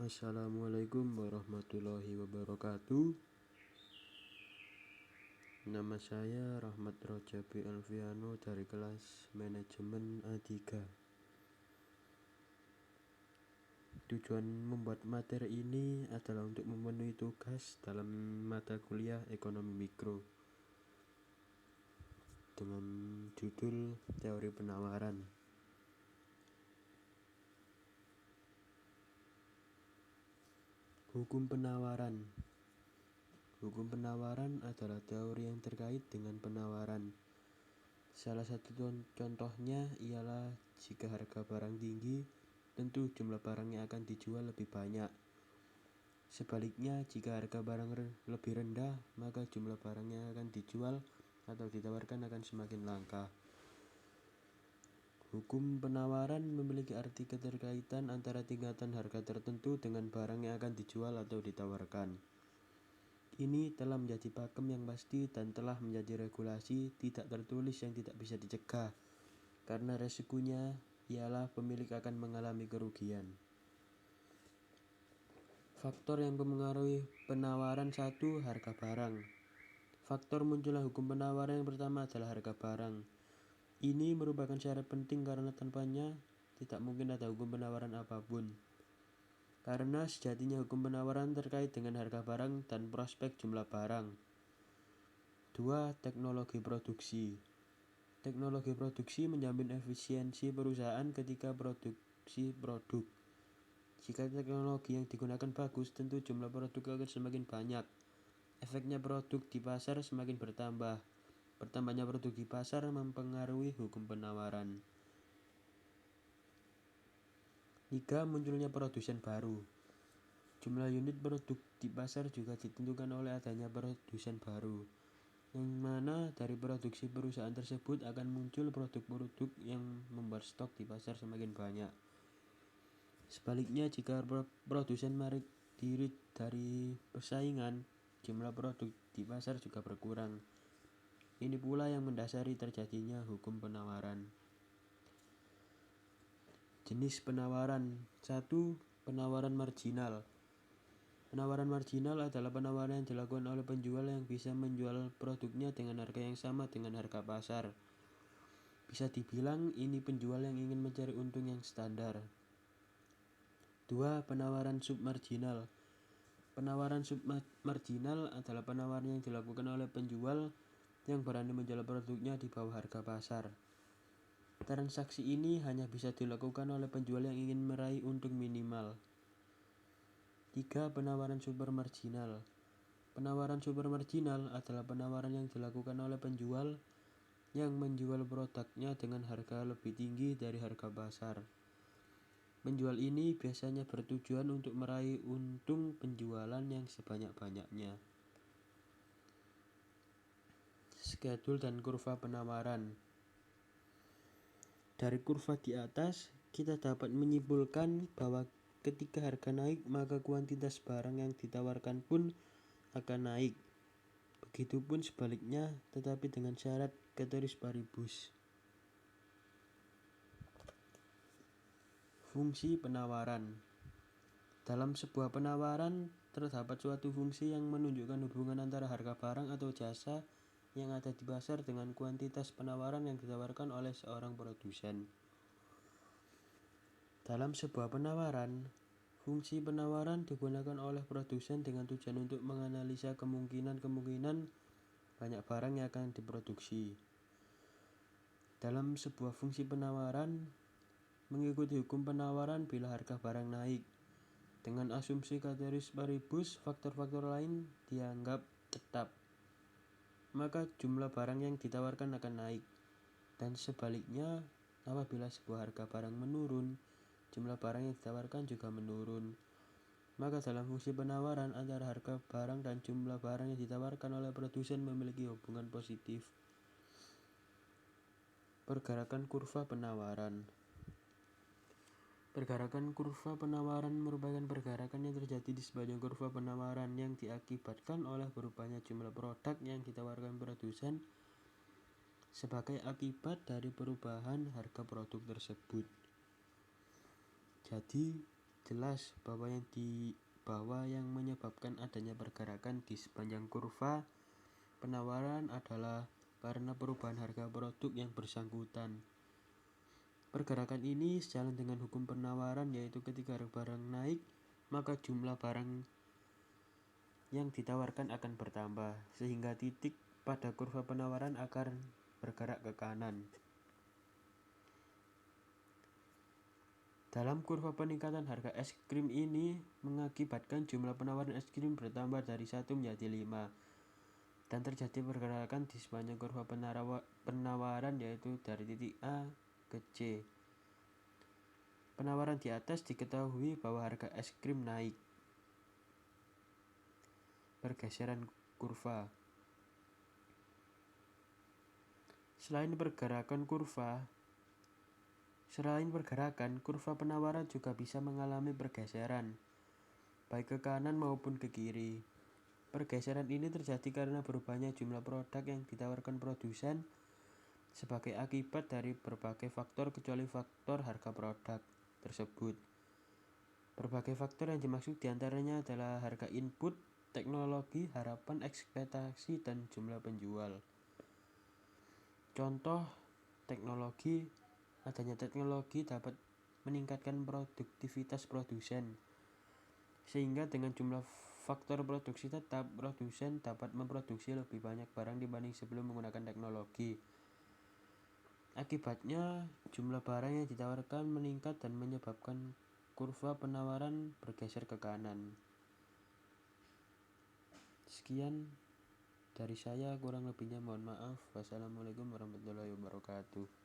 Assalamualaikum warahmatullahi wabarakatuh. Nama saya Rahmat Rojabi Alfiano dari kelas Manajemen A3. Tujuan membuat materi ini adalah untuk memenuhi tugas dalam mata kuliah Ekonomi Mikro dengan judul Teori Penawaran. Hukum penawaran. Hukum penawaran adalah teori yang terkait dengan penawaran. Salah satu contohnya ialah jika harga barang tinggi, tentu jumlah barang yang akan dijual lebih banyak. Sebaliknya, jika harga barang lebih rendah, maka jumlah barang yang akan dijual atau ditawarkan akan semakin langka. Hukum penawaran memiliki arti keterkaitan antara tingkatan harga tertentu dengan barang yang akan dijual atau ditawarkan. Ini telah menjadi pakem yang pasti dan telah menjadi regulasi tidak tertulis yang tidak bisa dicegah, karena resikonya ialah pemilik akan mengalami kerugian. Faktor yang mempengaruhi penawaran. 1. Harga barang. Faktor munculnya hukum penawaran yang pertama adalah harga barang. Ini merupakan syarat penting karena tanpanya tidak mungkin ada hukum penawaran apapun. Karena sejatinya hukum penawaran terkait dengan harga barang dan prospek jumlah barang. 2. Teknologi produksi. Teknologi produksi menjamin efisiensi perusahaan ketika produksi produk. Jika teknologi yang digunakan bagus, tentu jumlah produk akan semakin banyak. Efeknya produk di pasar semakin bertambah. Bertambahnya produk di pasar mempengaruhi hukum penawaran. 3. Munculnya produsen baru. Jumlah unit produk di pasar juga ditentukan oleh adanya produsen baru, yang mana dari produksi perusahaan tersebut akan muncul produk-produk yang membuat stok di pasar semakin banyak. Sebaliknya, jika produsen menarik diri dari persaingan, jumlah produk di pasar juga berkurang. Ini pula yang mendasari terjadinya hukum penawaran. Jenis penawaran. 1. Penawaran marginal. Penawaran marginal adalah penawaran yang dilakukan oleh penjual yang bisa menjual produknya dengan harga yang sama dengan harga pasar. Bisa dibilang ini penjual yang ingin mencari untung yang standar. 2. Penawaran submarginal. Penawaran submarginal adalah penawaran yang dilakukan oleh penjual yang berani menjual produknya di bawah harga pasar. Transaksi ini hanya bisa dilakukan oleh penjual yang ingin meraih untung minimal. 3. Penawaran supermarginal. Penawaran supermarginal adalah penawaran yang dilakukan oleh penjual yang menjual produknya dengan harga lebih tinggi dari harga pasar. Penjual ini biasanya bertujuan untuk meraih untung penjualan yang sebanyak-banyaknya. Schedule dan kurva penawaran. Dari kurva di atas, kita dapat menyimpulkan bahwa ketika harga naik, maka kuantitas barang yang ditawarkan pun akan naik. Begitupun sebaliknya, tetapi dengan syarat ceteris paribus. Fungsi penawaran. Dalam sebuah penawaran, terdapat suatu fungsi yang menunjukkan hubungan antara harga barang atau jasa yang ada di pasar dengan kuantitas penawaran yang ditawarkan oleh seorang produsen. Dalam sebuah penawaran, fungsi penawaran digunakan oleh produsen dengan tujuan untuk menganalisa kemungkinan banyak barang yang akan diproduksi. Dalam sebuah fungsi penawaran, mengikuti hukum penawaran bila harga barang naik. Dengan asumsi ceteris paribus, faktor-faktor lain dianggap tetap, maka jumlah barang yang ditawarkan akan naik. Dan sebaliknya, apabila sebuah harga barang menurun, jumlah barang yang ditawarkan juga menurun. Maka dalam fungsi penawaran, antara harga barang dan jumlah barang yang ditawarkan oleh produsen memiliki hubungan positif. Pergerakan kurva penawaran. Pergerakan kurva penawaran merupakan pergerakan yang terjadi di sepanjang kurva penawaran yang diakibatkan oleh berubahnya jumlah produk yang ditawarkan produsen sebagai akibat dari perubahan harga produk tersebut. Jadi, jelas bahwa yang menyebabkan adanya pergerakan di sepanjang kurva penawaran adalah karena perubahan harga produk yang bersangkutan. Pergerakan ini sejalan dengan hukum penawaran, yaitu ketika harga barang naik, maka jumlah barang yang ditawarkan akan bertambah, sehingga titik pada kurva penawaran akan bergerak ke kanan. Dalam kurva peningkatan harga es krim ini mengakibatkan jumlah penawaran es krim bertambah dari 1 menjadi 5, dan terjadi pergerakan di sepanjang kurva penawaran, yaitu dari titik A ke C. Penawaran di atas diketahui bahwa harga es krim naik. Pergeseran kurva. Selain pergerakan, kurva penawaran juga bisa mengalami pergeseran, baik ke kanan maupun ke kiri. Pergeseran ini terjadi karena berubahnya jumlah produk yang ditawarkan produsen sebagai akibat dari berbagai faktor kecuali faktor harga produk tersebut. Berbagai faktor yang dimaksud diantaranya adalah harga input, teknologi, harapan, ekspektasi, dan jumlah penjual. Contoh teknologi: adanya teknologi dapat meningkatkan produktivitas produsen, sehingga dengan jumlah faktor produksi tetap, produsen dapat memproduksi lebih banyak barang dibanding sebelum menggunakan teknologi. Akibatnya, jumlah barang yang ditawarkan meningkat dan menyebabkan kurva penawaran bergeser ke kanan. Sekian dari saya, kurang lebihnya mohon maaf. Wassalamualaikum warahmatullahi wabarakatuh.